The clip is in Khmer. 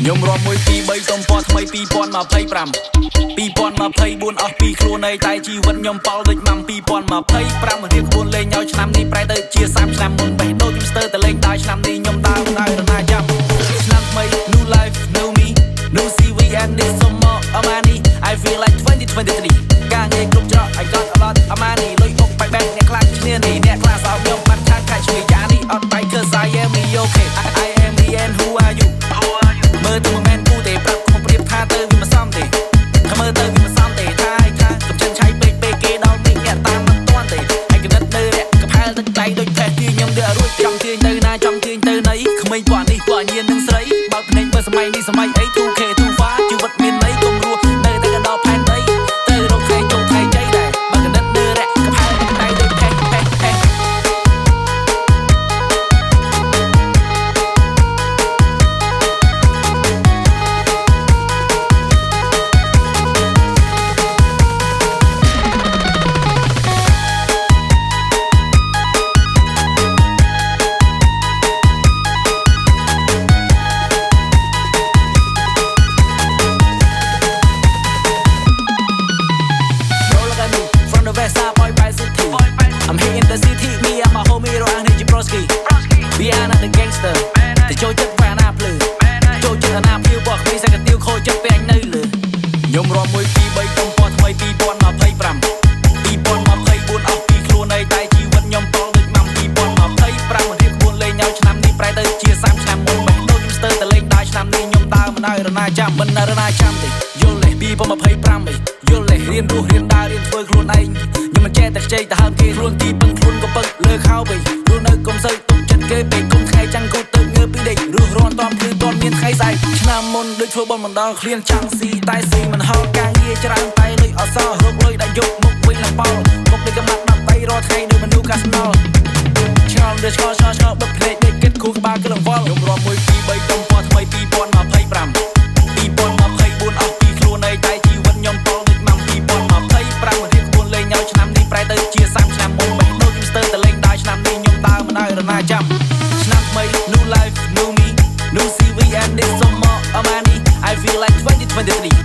ញោមរាប់មួយពីរបីកំពណ៌ថ្មី2025 2024អស់ពីខ្លួនឯងតែជីវិតខ្ញុំប៉ោលដូចម៉ាំ2025រៀបខ្លួនលេងឲ្យឆ្នាំនេះប្រែទៅជា30ឆ្នាំមុនបេះដូងខ្ញុំស្ទើរតែលេងដើរឆ្នាំនេះខ្ញុំដើររណាចាំឆ្នាំថ្មី new life new me new CV and this summer Amani I feel like 2023ការងារគ្រប់ច្រក I got a lot of money លុយអុកបែកបែកអ្នកខ្លាចឈ្នានីអ្នកខ្លាចសោកខ្ញុំបាត់ខាតខាច់ឈ្មោះយ៉ានេះអត់បែក cause I am me okay I am me and who are you មើលទៅមិនមែនគូទេប្រាប់ខ្ញុំប្រៀបថាទៅវាមិនសមទេថាមើលទៅវាមិនសមទេថាកំចិនឆៃពេកគេដល់មីអ្នកតាមមិនទាន់ទេហើយកណិតនៅរកកផែលទឹកដៃដូចផេះទាញខ្ញុំទៅរួចចង់ទាញទៅណាចង់ទាញទៅណីក្មេងពួកនេះពួកញៀននឹងស្រីបើកភ្នែកមើលសម័យនេះសម័យអី 2K 2 far ជីវិតមានន័យកុំរស់នៅតែកណ្ដោផែនដីទៅរកថ្ងៃចូលថ្ងៃជ័យដែរបើកណិតនៅរកកផែលទឹកដៃដូចផេះI'm hitting the city, me and my homie Rohan Hijibroski. We are not the gangster. The show just ran up blue. Show just an up blue box. We say the deal call just bang no lure. ខ្ញុំរំមួយពី3កំពណ៌ថ្មី2025 2024អស់ពីខ្លួនឯងតែជីវិតខ្ញុំតដូចម៉ាំ2025រៀបខ្លួនលេងឲ្យឆ្នាំនេះប្រែទៅជា30ឆ្នាំមុនបេះដូងខ្ញុំស្ទើរតែលេងដើរឆ្នាំនេះខ្ញុំដើរមិនហើយរណាចាំមិនរណាចាំទេយល់ទេ2025យល់ទេរៀនរស់រៀនដើររៀនធ្វើខ្លួនឯងខ្ញុំមិនចេះតែខ្ចីទៅហើមគេខ្លួនទីពឹងខ្លួនក៏ពឹងលើខោពេករស់នៅកុំសូវទុកចិត្តគេពេកគុំថ្ងៃចាំងគូទៅងើពីដេករស់រាន់តំគឺតន់មានថ្ងៃស្អែកឆ្នាំមុនដូចធ្វើបនមិនដល់ឃ្លានចាំងស៊ីតែស៊ីមិនហល់ការងារច្រើនតែលុយអសររកលុយដាក់យកមុខវិញឡើងបោលមុខដូចកំណាត់ដល់3រាល់ថ្ងៃដូចមនុស្សកាស្នល់ឆ្ងល់ដូចឆ្ងល់បិទភ្នែកដូចគិតគូក្បាលគឺលង្វល់ខ្ញុំរំមួយពី3កំពណ៌ថ្មី2025 2024អស់ពីខ្លួនឯងតែជីវិតខ្ញុំតដូចម៉ាំ2025រៀបខ្លួនលេងឲ្យឆ្នាំនេះប្រែទៅជា30ឆ្នាំមុនបេះដូងខ្ញុំស្ទើរតែលេងដើរឆ្នាំនេះខ្ញុំដើរមិនហើយរណាចាំឆ្នាំថ្មី new life new me new CV and this summer Amani I feel like 2023